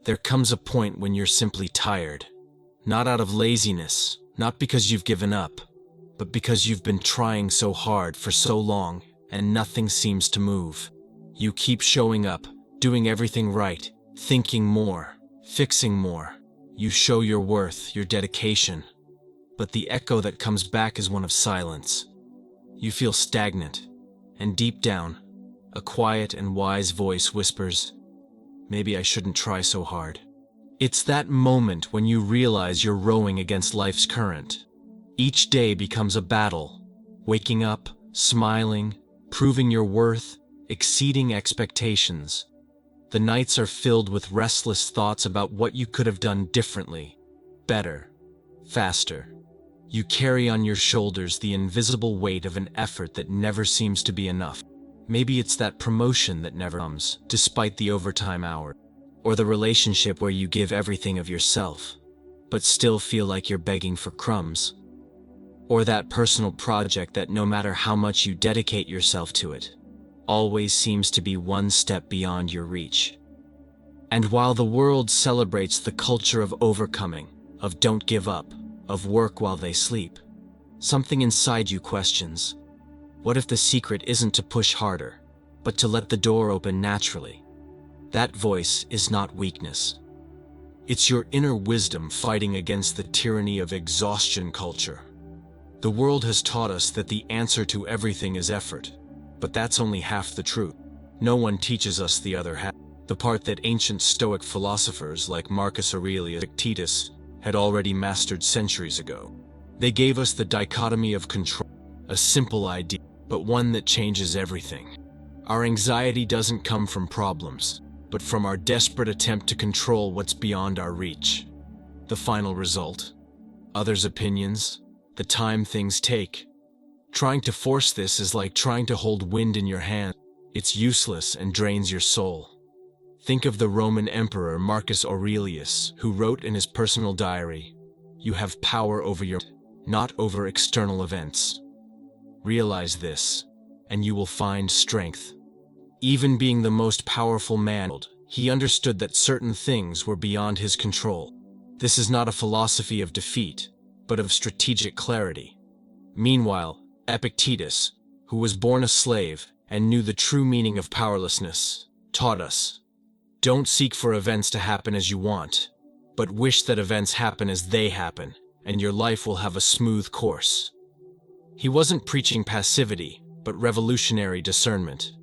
There comes a point when you're simply tired. Not out of laziness, not because you've given up, but because you've been trying so hard for so long and nothing seems to move. You keep showing up, doing everything right, thinking more, fixing more. You show your worth, your dedication. But the echo that comes back is one of silence. You feel stagnant, and deep down, a quiet and wise voice whispers, "Maybe I shouldn't try so hard." It's that moment when you realize you're rowing against life's current. Each day becomes a battle, waking up, smiling, proving your worth, exceeding expectations. The nights are filled with restless thoughts about what you could have done differently, better, faster. You carry on your shoulders the invisible weight of an effort that never seems to be enough. Maybe it's that promotion that never comes, despite the overtime hour. Or the relationship where you give everything of yourself, but still feel like you're begging for crumbs. Or that personal project that no matter how much you dedicate yourself to it, always seems to be one step beyond your reach. And while the world celebrates the culture of overcoming, of don't give up, of work while they sleep, something inside you questions, what if the secret isn't to push harder, but to let the door open naturally? That voice is not weakness. It's your inner wisdom fighting against the tyranny of exhaustion culture. The world has taught us that the answer to everything is effort, but that's only half the truth. No one teaches us the other half, the part that ancient Stoic philosophers like Marcus Aurelius and Epictetus had already mastered centuries ago. They gave us the dichotomy of control, a simple idea, but one that changes everything. Our anxiety doesn't come from problems, but from our desperate attempt to control what's beyond our reach. The final result? Others' opinions? The time things take? Trying to force this is like trying to hold wind in your hand. It's useless and drains your soul. Think of the Roman Emperor Marcus Aurelius, who wrote in his personal diary, "You have power over your, not over external events." Realize this, and you will find strength. Even being the most powerful man, he understood that certain things were beyond his control. This is not a philosophy of defeat, but of strategic clarity. Meanwhile, Epictetus, who was born a slave and knew the true meaning of powerlessness, taught us, don't seek for events to happen as you want, but wish that events happen as they happen, and your life will have a smooth course. He wasn't preaching passivity, but revolutionary discernment.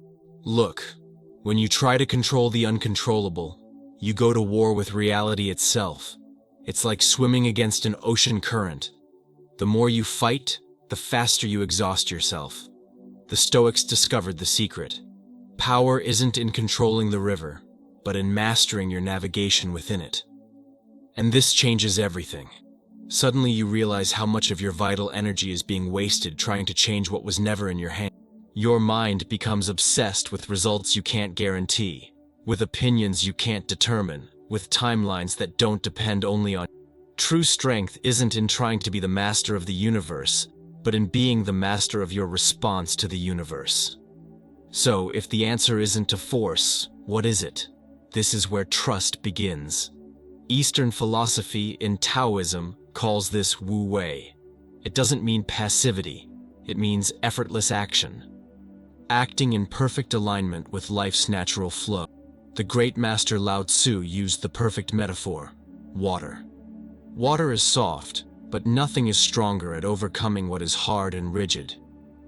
Look, when you try to control the uncontrollable, you go to war with reality itself. It's like swimming against an ocean current. The more you fight, the faster you exhaust yourself. The Stoics discovered the secret. Power isn't in controlling the river, but in mastering your navigation within it. And this changes everything. Suddenly you realize how much of your vital energy is being wasted trying to change what was never in your hand. Your mind becomes obsessed with results you can't guarantee, with opinions you can't determine, with timelines that don't depend only on. True strength isn't in trying to be the master of the universe, but in being the master of your response to the universe. So, if the answer isn't to force, what is it? This is where trust begins. Eastern philosophy in Taoism calls this Wu Wei. It doesn't mean passivity, it means effortless action. Acting in perfect alignment with life's natural flow. The great master Lao Tzu used the perfect metaphor, water. Water is soft, but nothing is stronger at overcoming what is hard and rigid.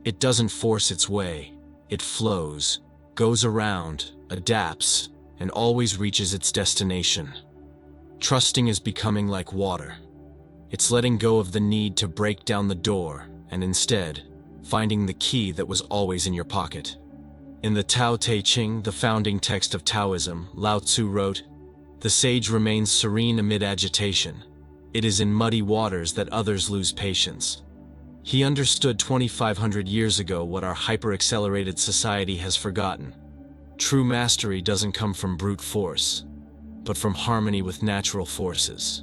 It doesn't force its way, it flows, goes around, adapts, and always reaches its destination. Trusting is becoming like water. It's letting go of the need to break down the door, and instead, finding the key that was always in your pocket. In the Tao Te Ching, the founding text of Taoism, Lao Tzu wrote, "The sage remains serene amid agitation. It is in muddy waters that others lose patience." He understood 2,500 years ago what our hyper-accelerated society has forgotten. True mastery doesn't come from brute force, but from harmony with natural forces.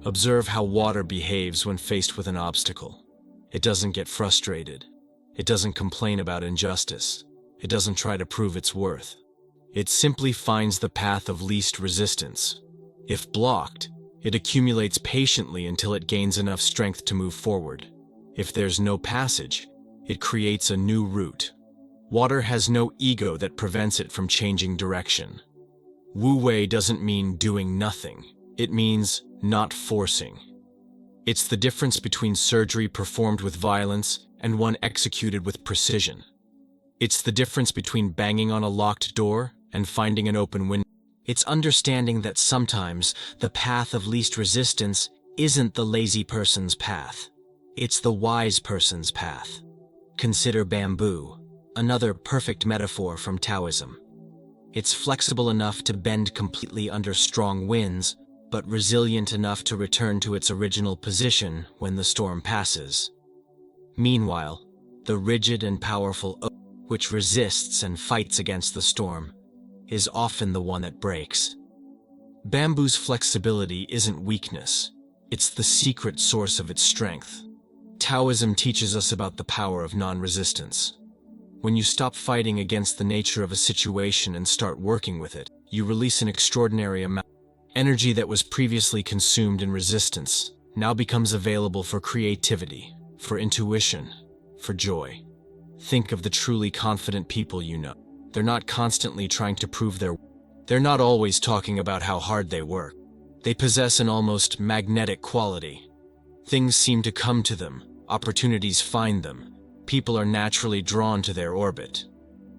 Observe how water behaves when faced with an obstacle. It doesn't get frustrated. It doesn't complain about injustice. It doesn't try to prove its worth. It simply finds the path of least resistance. If blocked, it accumulates patiently until it gains enough strength to move forward. If there's no passage, it creates a new route. Water has no ego that prevents it from changing direction. Wu Wei doesn't mean doing nothing. It means not forcing. It's the difference between surgery performed with violence and one executed with precision. It's the difference between banging on a locked door and finding an open window. It's understanding that sometimes the path of least resistance isn't the lazy person's path. It's the wise person's path. Consider bamboo, another perfect metaphor from Taoism. It's flexible enough to bend completely under strong winds, but resilient enough to return to its original position when the storm passes. Meanwhile, the rigid and powerful oak, which resists and fights against the storm, is often the one that breaks. Bamboo's flexibility isn't weakness. It's the secret source of its strength. Taoism teaches us about the power of non-resistance. When you stop fighting against the nature of a situation and start working with it, you release an extraordinary amount. Energy that was previously consumed in resistance now becomes available for creativity, for intuition, for joy. Think of the truly confident people you know. They're not constantly trying to prove they're not always talking about how hard they work. They possess an almost magnetic quality. Things seem to come to them, opportunities find them, people are naturally drawn to their orbit.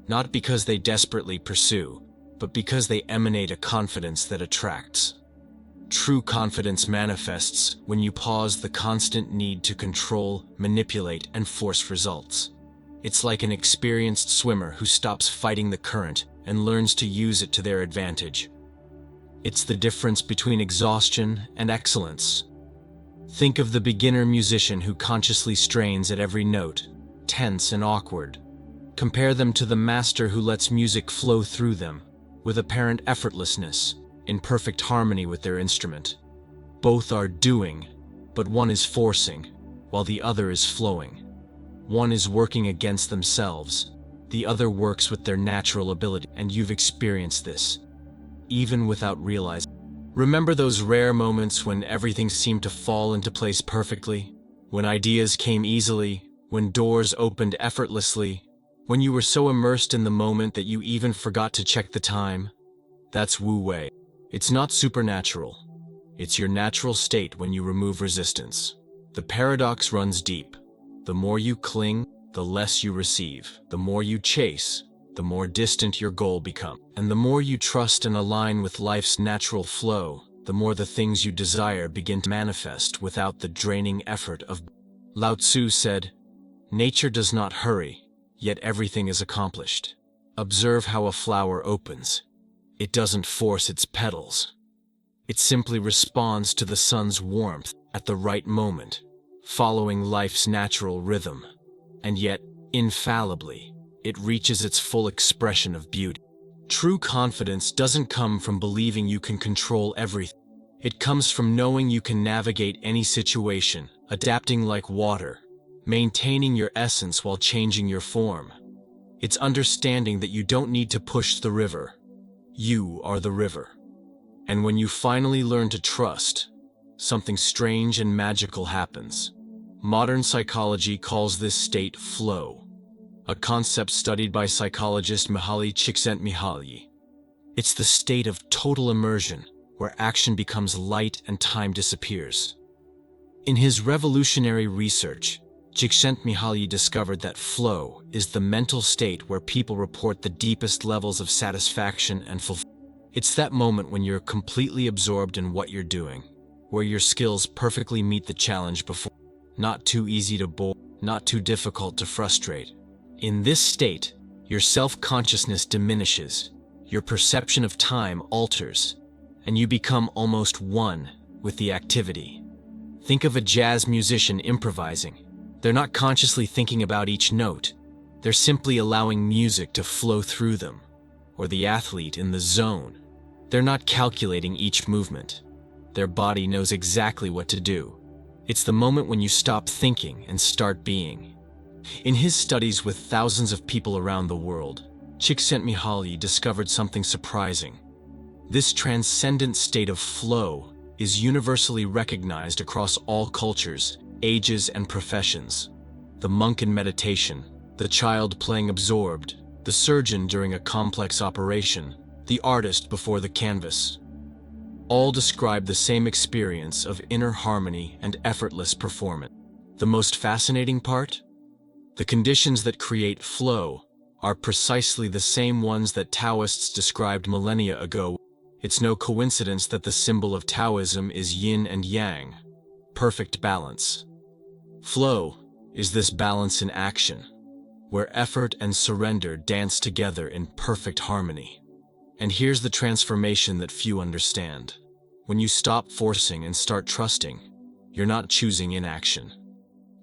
Not because they desperately pursue, but because they emanate a confidence that attracts. True confidence manifests when you pause the constant need to control, manipulate, and force results. It's like an experienced swimmer who stops fighting the current and learns to use it to their advantage. It's the difference between exhaustion and excellence. Think of the beginner musician who consciously strains at every note, tense and awkward. Compare them to the master who lets music flow through them, with apparent effortlessness, in perfect harmony with their instrument. Both are doing, but one is forcing, while the other is flowing. One is working against themselves, the other works with their natural ability, and you've experienced this, even without realizing. Remember those rare moments when everything seemed to fall into place perfectly? When ideas came easily, when doors opened effortlessly, when you were so immersed in the moment that you even forgot to check the time? That's Wu Wei. It's not supernatural. It's your natural state when you remove resistance. The paradox runs deep. The more you cling, the less you receive. The more you chase, the more distant your goal becomes. And the more you trust and align with life's natural flow, the more the things you desire begin to manifest without the draining effort of. Lao Tzu said, "Nature does not hurry, yet everything is accomplished. Observe how a flower opens. It doesn't force its petals. It simply responds to the sun's warmth at the right moment, following life's natural rhythm. And yet, infallibly, it reaches its full expression of beauty." True confidence doesn't come from believing you can control everything. It comes from knowing you can navigate any situation, adapting like water, maintaining your essence while changing your form. It's understanding that you don't need to push the river. You are the river. And when you finally learn to trust, something strange and magical happens. Modern psychology calls this state flow, a concept studied by psychologist Mihaly Csikszentmihalyi. It's the state of total immersion, where action becomes light and time disappears. In his revolutionary research, Csikszentmihalyi discovered that flow is the mental state where people report the deepest levels of satisfaction and fulfillment. It's that moment when you're completely absorbed in what you're doing, where your skills perfectly meet the challenge before. Not too easy to bore, not too difficult to frustrate. In this state, your self-consciousness diminishes, your perception of time alters, and you become almost one with the activity. Think of a jazz musician improvising. They're not consciously thinking about each note. They're simply allowing music to flow through them. Or the athlete in the zone. They're not calculating each movement. Their body knows exactly what to do. It's the moment when you stop thinking and start being. In his studies with thousands of people around the world, Csikszentmihalyi discovered something surprising. This transcendent state of flow is universally recognized across all cultures, ages, and professions. The monk in meditation, the child playing absorbed, the surgeon during a complex operation, the artist before the canvas. All describe the same experience of inner harmony and effortless performance. The most fascinating part? The conditions that create flow are precisely the same ones that Taoists described millennia ago. It's no coincidence that the symbol of Taoism is yin and yang, perfect balance. Flow is this balance in action, where effort and surrender dance together in perfect harmony. And here's the transformation that few understand. When you stop forcing and start trusting, you're not choosing inaction.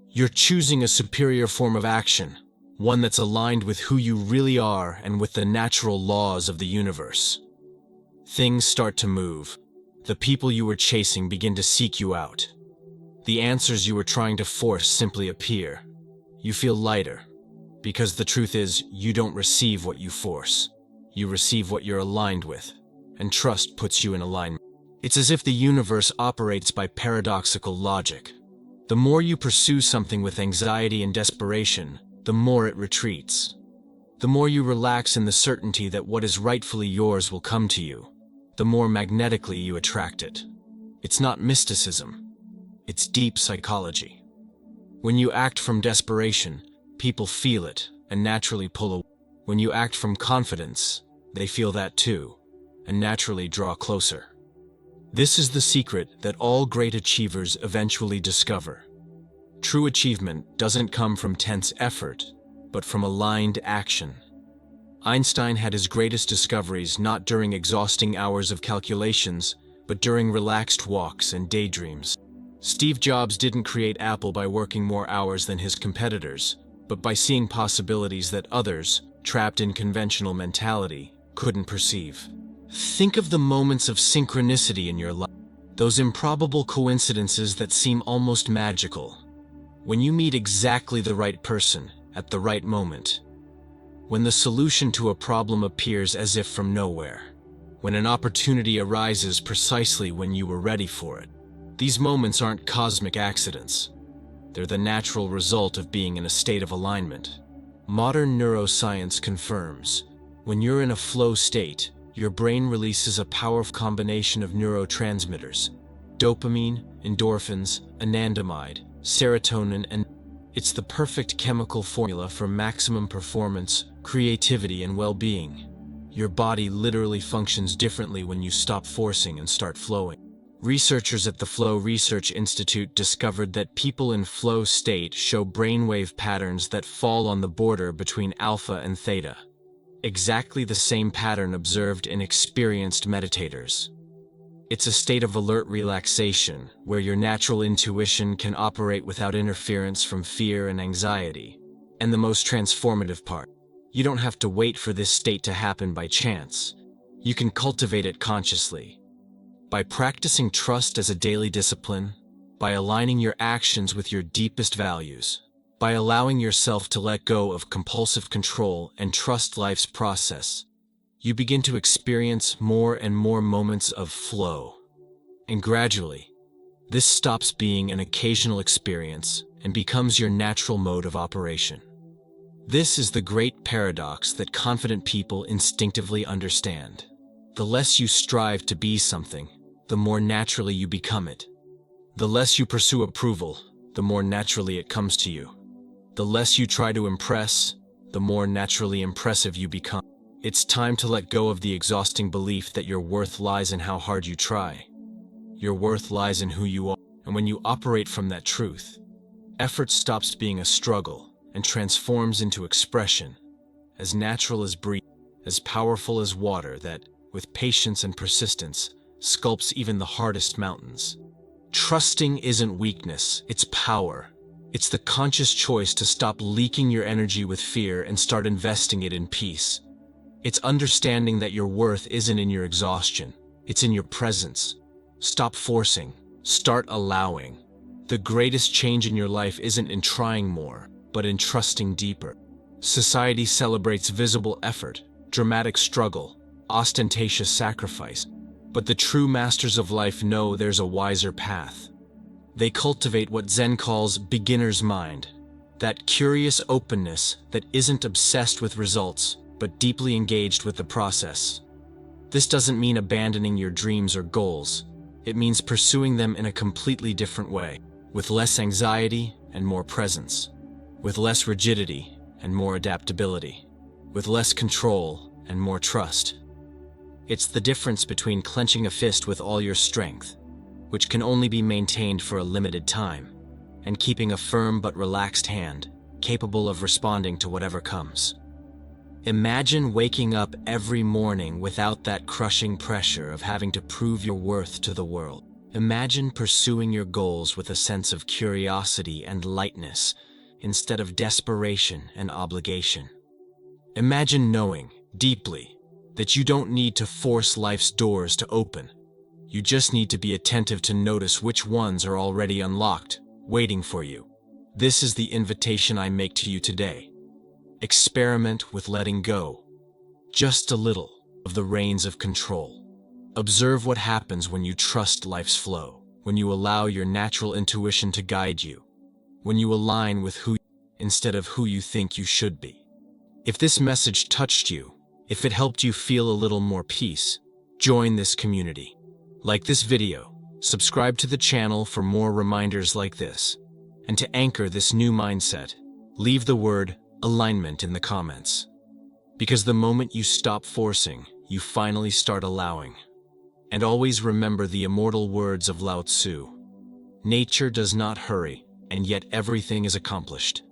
You're choosing a superior form of action, one that's aligned with who you really are and with the natural laws of the universe. Things start to move. The people you were chasing begin to seek you out. The answers you were trying to force simply appear. You feel lighter, because the truth is, you don't receive what you force. You receive what you're aligned with, and trust puts you in alignment. It's as if the universe operates by paradoxical logic. The more you pursue something with anxiety and desperation, the more it retreats. The more you relax in the certainty that what is rightfully yours will come to you, the more magnetically you attract it. It's not mysticism. It's deep psychology. When you act from desperation, people feel it and naturally pull away. When you act from confidence, they feel that too, and naturally draw closer. This is the secret that all great achievers eventually discover. True achievement doesn't come from tense effort, but from aligned action. Einstein had his greatest discoveries not during exhausting hours of calculations, but during relaxed walks and daydreams. Steve Jobs didn't create Apple by working more hours than his competitors, but by seeing possibilities that others, trapped in conventional mentality, couldn't perceive. Think of the moments of synchronicity in your life, those improbable coincidences that seem almost magical. When you meet exactly the right person at the right moment. When the solution to a problem appears as if from nowhere. When an opportunity arises precisely when you were ready for it. These moments aren't cosmic accidents. They're the natural result of being in a state of alignment. Modern neuroscience confirms, when you're in a flow state, your brain releases a powerful combination of neurotransmitters, dopamine, endorphins, anandamide, serotonin, and it's the perfect chemical formula for maximum performance, creativity, and well-being. Your body literally functions differently when you stop forcing and start flowing. Researchers at the Flow Research Institute discovered that people in flow state show brainwave patterns that fall on the border between alpha and theta. Exactly the same pattern observed in experienced meditators. It's a state of alert relaxation, where your natural intuition can operate without interference from fear and anxiety. And the most transformative part, you don't have to wait for this state to happen by chance. You can cultivate it consciously. By practicing trust as a daily discipline, by aligning your actions with your deepest values, by allowing yourself to let go of compulsive control and trust life's process, you begin to experience more and more moments of flow. And gradually, this stops being an occasional experience and becomes your natural mode of operation. This is the great paradox that confident people instinctively understand. The less you strive to be something, the more naturally you become it. The less you pursue approval, the more naturally it comes to you. The less you try to impress, the more naturally impressive you become. It's time to let go of the exhausting belief that your worth lies in how hard you try. Your worth lies in who you are, and when you operate from that truth, effort stops being a struggle and transforms into expression, as natural as breathing, as powerful as water that, with patience and persistence, sculpts even the hardest mountains. Trusting isn't weakness, it's power. It's the conscious choice to stop leaking your energy with fear and start investing it in peace. It's understanding that your worth isn't in your exhaustion, it's in your presence. Stop forcing, start allowing. The greatest change in your life isn't in trying more, but in trusting deeper. Society celebrates visible effort, dramatic struggle, ostentatious sacrifice. But the true masters of life know there's a wiser path. They cultivate what Zen calls beginner's mind, that curious openness that isn't obsessed with results, but deeply engaged with the process. This doesn't mean abandoning your dreams or goals. It means pursuing them in a completely different way, with less anxiety and more presence, with less rigidity and more adaptability, with less control and more trust. It's the difference between clenching a fist with all your strength, which can only be maintained for a limited time, and keeping a firm but relaxed hand, capable of responding to whatever comes. Imagine waking up every morning without that crushing pressure of having to prove your worth to the world. Imagine pursuing your goals with a sense of curiosity and lightness instead of desperation and obligation. Imagine knowing, deeply, that you don't need to force life's doors to open. You just need to be attentive to notice which ones are already unlocked, waiting for you. This is the invitation I make to you today. Experiment with letting go, just a little, of the reins of control. Observe what happens when you trust life's flow, when you allow your natural intuition to guide you, when you align with who instead of who you think you should be. If this message touched you, if it helped you feel a little more peace, join this community. Like this video, subscribe to the channel for more reminders like this. And to anchor this new mindset, leave the word alignment in the comments. Because the moment you stop forcing, you finally start allowing. And always remember the immortal words of Lao Tzu. Nature does not hurry, and yet everything is accomplished.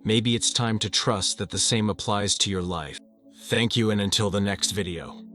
Maybe it's time to trust that the same applies to your life. Thank you, and until the next video.